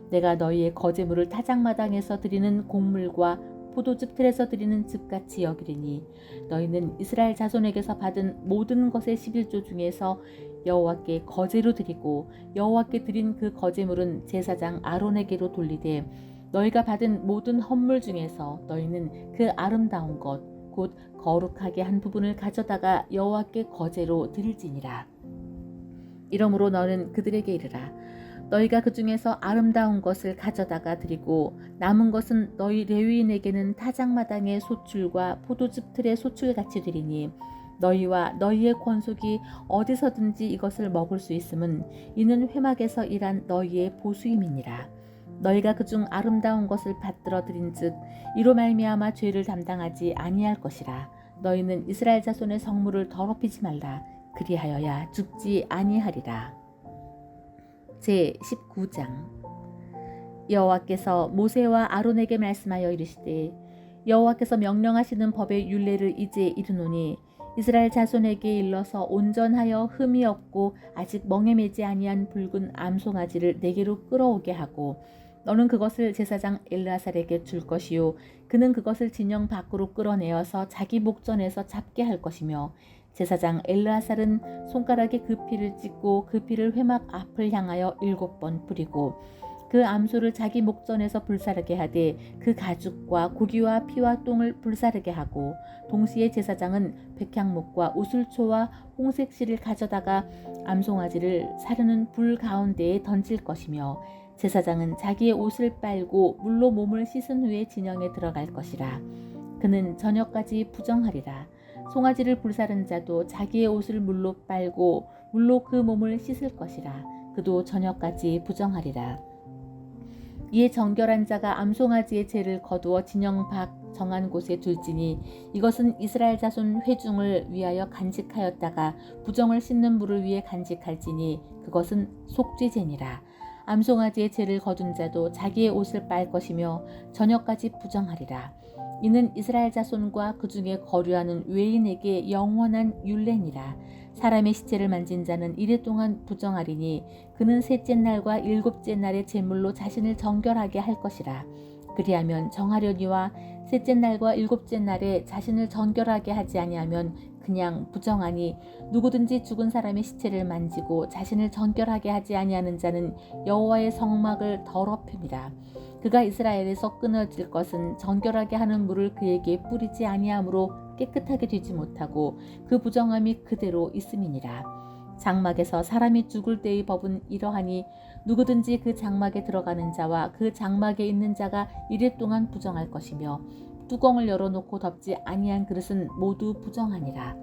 내가 너희의 거제물을 타작마당에서 드리는 곡물과 포도즙 틀에서 드리는 즙같이 여기리니 너희는 이스라엘 자손에게서 받은 모든 것의 11조 중에서 여호와께 거제로 드리고 여호와께 드린 그 거제물은 제사장 아론에게로 돌리되 너희가 받은 모든 헌물 중에서 너희는 그 아름다운 것 곧 거룩하게 한 부분을 가져다가 여호와께 거제로 드릴지니라. 이러므로 너는 그들에게 이르라. 너희가 그 중에서 아름다운 것을 가져다가 드리고 남은 것은 너희 레위인에게는 타작마당의 소출과 포도즙 틀의 소출같이 드리니 너희와 너희의 권속이 어디서든지 이것을 먹을 수 있음은 이는 회막에서 일한 너희의 보수임이니라. 너희가 그중 아름다운 것을 받들어 드린즉 이로 말미암아 죄를 담당하지 아니할 것이라. 너희는 이스라엘 자손의 성물을 더럽히지 말라. 그리하여야 죽지 아니하리라. 제 19장. 여호와께서 모세와 아론에게 말씀하여 이르시되 여호와께서 명령하시는 법의 율례를 이제 이르노니 이스라엘 자손에게 일러서 온전하여 흠이 없고 아직 멍에 매지 아니한 붉은 암송아지를 내게로 끌어오게 하고 너는 그것을 제사장 엘르아살에게 줄 것이요 그는 그것을 진영 밖으로 끌어내어서 자기 목전에서 잡게 할 것이며 제사장 엘르아살은 손가락에 그 피를 찍고 그 피를 회막 앞을 향하여 7번 뿌리고 그 암소를 자기 목전에서 불사르게 하되 그 가죽과 고기와 피와 똥을 불사르게 하고 동시에 제사장은 백향목과 우슬초와 홍색 실을 가져다가 암송아지를 사르는 불 가운데에 던질 것이며 제사장은 자기의 옷을 빨고 물로 몸을 씻은 후에 진영에 들어갈 것이라. 그는 저녁까지 부정하리라. 송아지를 불사른 자도 자기의 옷을 물로 빨고 물로 그 몸을 씻을 것이라. 그도 저녁까지 부정하리라. 이에 정결한 자가 암송아지의 죄를 거두어 진영 밖 정한 곳에 둘지니 이것은 이스라엘 자손 회중을 위하여 간직하였다가 부정을 씻는 물을 위해 간직할지니 그것은 속죄제니라. 암송아지의 죄를 거둔 자도 자기의 옷을 빨 것이며 저녁까지 부정하리라. 이는 이스라엘 자손과 그 중에 거류하는 외인에게 영원한 율례니라. 사람의 시체를 만진 자는 이래 동안 부정하리니 그는 셋째 날과 일곱째 날의 제물로 자신을 정결하게 할 것이라. 그리하면 정하려니와 셋째 날과 일곱째 날에 자신을 정결하게 하지 아니하면 그냥 부정하니 누구든지 죽은 사람의 시체를 만지고 자신을 정결하게 하지 아니하는 자는 여호와의 성막을 더럽힙니다. 그가 이스라엘에서 끊어질 것은 정결하게 하는 물을 그에게 뿌리지 아니하므로 깨끗하게 되지 못하고 그 부정함이 그대로 있음이니라. 장막에서 사람이 죽을 때의 법은 이러하니 누구든지 그 장막에 들어가는 자와 그 장막에 있는 자가 이래 동안 부정할 것이며 뚜껑을 열어놓고 덮지 아니한 그릇은 모두 부정하니라.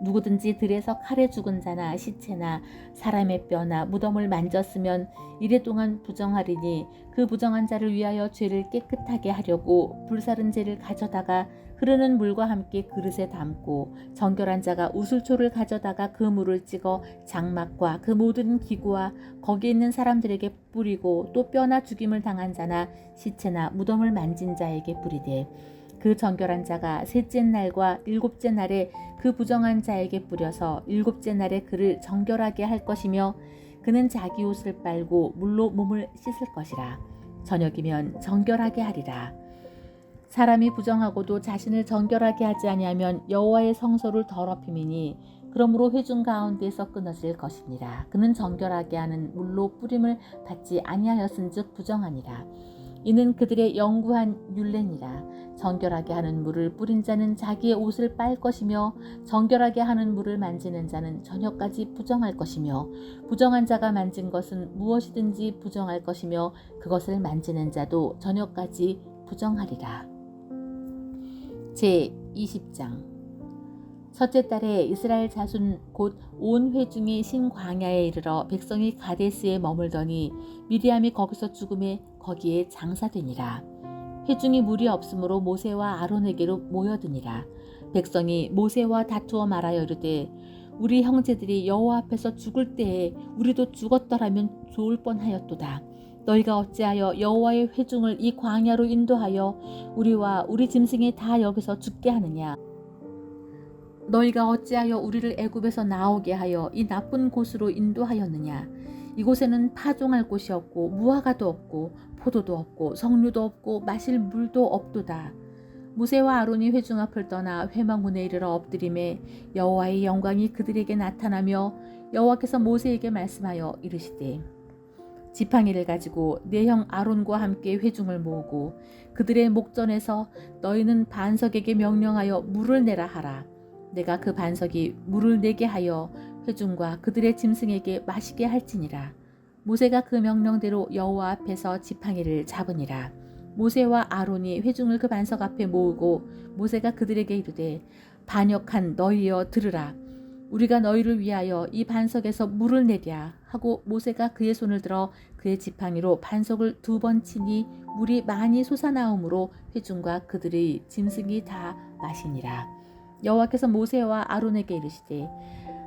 누구든지 들에서 칼에 죽은 자나 시체나 사람의 뼈나 무덤을 만졌으면 이래 동안 부정하리니 그 부정한 자를 위하여 죄를 깨끗하게 하려고 불사른 죄를 가져다가 흐르는 물과 함께 그릇에 담고 정결한 자가 우슬초를 가져다가 그 물을 찍어 장막과 그 모든 기구와 거기 있는 사람들에게 뿌리고 또 뼈나 죽임을 당한 자나 시체나 무덤을 만진 자에게 뿌리되 그 정결한 자가 셋째 날과 일곱째 날에 그 부정한 자에게 뿌려서 일곱째 날에 그를 정결하게 할 것이며 그는 자기 옷을 빨고 물로 몸을 씻을 것이라. 저녁이면 정결하게 하리라. 사람이 부정하고도 자신을 정결하게 하지 아니하면 여호와의 성소를 더럽힘이니 그러므로 회중 가운데에서 끊어질 것이니라. 그는 정결하게 하는 물로 뿌림을 받지 아니하였은즉 부정하니라. 이는 그들의 영구한 율례니라. 정결하게 하는 물을 뿌린 자는 자기의 옷을 빨 것이며 정결하게 하는 물을 만지는 자는 저녁까지 부정할 것이며 부정한 자가 만진 것은 무엇이든지 부정할 것이며 그것을 만지는 자도 저녁까지 부정하리라. 제20장 첫째 달에 이스라엘 자손 곧 온 회중이 신광야에 이르러 백성이 가데스에 머물더니 미리암이 거기서 죽음에 거기에 장사되니라. 회중이 물이 없으므로 모세와 아론에게로 모여드니라. 백성이 모세와 다투어 말하여 이르되 우리 형제들이 여호와 앞에서 죽을 때에 우리도 죽었더라면 좋을 뻔하였도다. 너희가 어찌하여 여호와의 회중을 이 광야로 인도하여 우리와 우리 짐승이 다 여기서 죽게 하느냐. 너희가 어찌하여 우리를 애굽에서 나오게 하여 이 나쁜 곳으로 인도하였느냐. 이곳에는 파종할 곳이 없고 무화과도 없고 포도도 없고 석류도 없고 마실 물도 없도다. 모세와 아론이 회중 앞을 떠나 회막문에 이르러 엎드림에 여호와의 영광이 그들에게 나타나며 여호와께서 모세에게 말씀하여 이르시되 지팡이를 가지고 내 형 아론과 함께 회중을 모으고 그들의 목전에서 너희는 반석에게 명령하여 물을 내라 하라. 내가 그 반석이 물을 내게 하여 회중과 그들의 짐승에게 마시게 할지니라. 모세가 그 명령대로 여호와 앞에서 지팡이를 잡으니라. 모세와 아론이 회중을 그 반석 앞에 모으고 모세가 그들에게 이르되 반역한 너희여 들으라. 우리가 너희를 위하여 이 반석에서 물을 내랴 하고 모세가 그의 손을 들어 그의 지팡이로 반석을 2번 치니 물이 많이 솟아나오므로 회중과 그들의 짐승이 다 마시니라. 여호와께서 모세와 아론에게 이르시되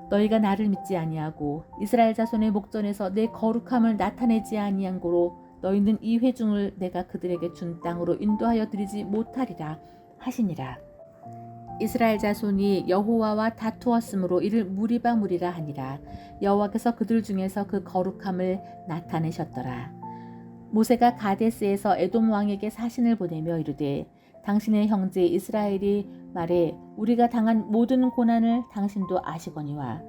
너희가 나를 믿지 아니하고 이스라엘 자손의 목전에서 내 거룩함을 나타내지 아니한 고로 너희는 이 회중을 내가 그들에게 준 땅으로 인도하여 드리지 못하리라 하시니라. 이스라엘 자손이 여호와와 다투었으므로 이를 무리바무리라 하니라. 여호와께서 그들 중에서 그 거룩함을 나타내셨더라. 모세가 가데스에서 에돔 왕에게 사신을 보내며 이르되 당신의 형제 이스라엘이 말해 우리가 당한 모든 고난을 당신도 아시거니와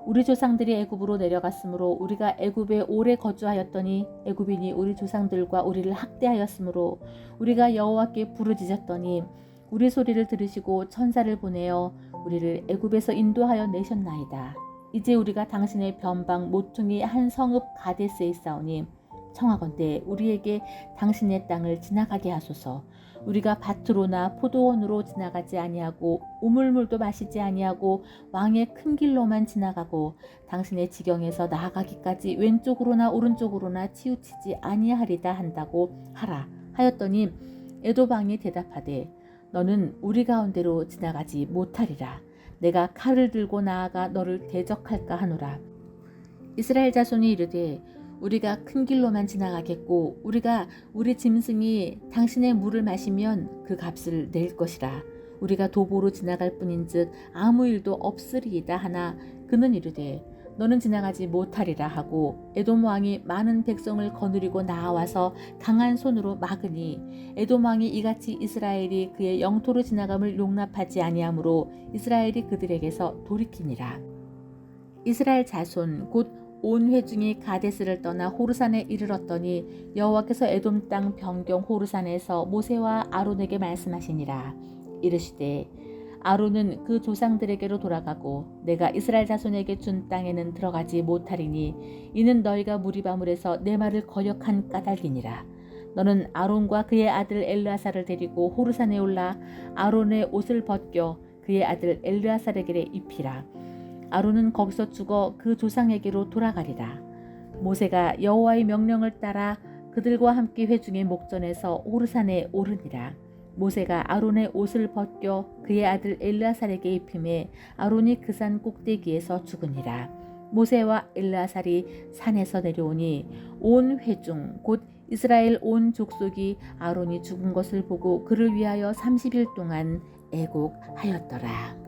우리 조상들이 애굽으로 내려갔으므로 우리가 애굽에 오래 거주하였더니 애굽인이 우리 조상들과 우리를 학대하였으므로 우리가 여호와께 부르짖었더니 우리 소리를 들으시고 천사를 보내어 우리를 애굽에서 인도하여 내셨나이다. 이제 우리가 당신의 변방 모퉁이 한 성읍 가데스에 있사오니 청하건대 우리에게 당신의 땅을 지나가게 하소서. 우리가 밭으로나 포도원으로 지나가지 아니하고 우물물도 마시지 아니하고 왕의 큰 길로만 지나가고 당신의 지경에서 나아가기까지 왼쪽으로나 오른쪽으로나 치우치지 아니하리다 한다고 하라 하였더니 에돔 왕이 대답하되 너는 우리 가운데로 지나가지 못하리라. 내가 칼을 들고 나아가 너를 대적할까 하노라. 이스라엘 자손이 이르되 우리가 큰 길로만 지나가겠고 우리가 우리 짐승이 당신의 물을 마시면 그 값을 낼 것이라. 우리가 도보로 지나갈 뿐인즉 아무 일도 없으리이다 하나 그는 이르되 너는 지나가지 못하리라 하고 에돔 왕이 많은 백성을 거느리고 나와서 강한 손으로 막으니 에돔 왕이 이같이 이스라엘이 그의 영토로 지나감을 용납하지 아니하므로 이스라엘이 그들에게서 돌이키니라. 이스라엘 자손 곧 온 회중이 가데스를 떠나 호르산에 이르렀더니 여호와께서 에돔 땅 변경 호르산에서 모세와 아론에게 말씀하시니라. 이르시되 아론은 그 조상들에게로 돌아가고 내가 이스라엘 자손에게 준 땅에는 들어가지 못하리니 이는 너희가 무리바물에서 내 말을 거역한 까닭이니라. 너는 아론과 그의 아들 엘르아사를 데리고 호르산에 올라 아론의 옷을 벗겨 그의 아들 엘르아사에게 입히라. 아론은 거기서 죽어 그 조상에게로 돌아가리라. 모세가 여호와의 명령을 따라 그들과 함께 회중의 목전에서 호르산에 오르니라. 모세가 아론의 옷을 벗겨 그의 아들 엘르아살에게 입힘에 아론이 그 산 꼭대기에서 죽으니라. 모세와 엘르아살이 산에서 내려오니 온 회중 곧 이스라엘 온 족속이 아론이 죽은 것을 보고 그를 위하여 30일 동안 애곡하였더라.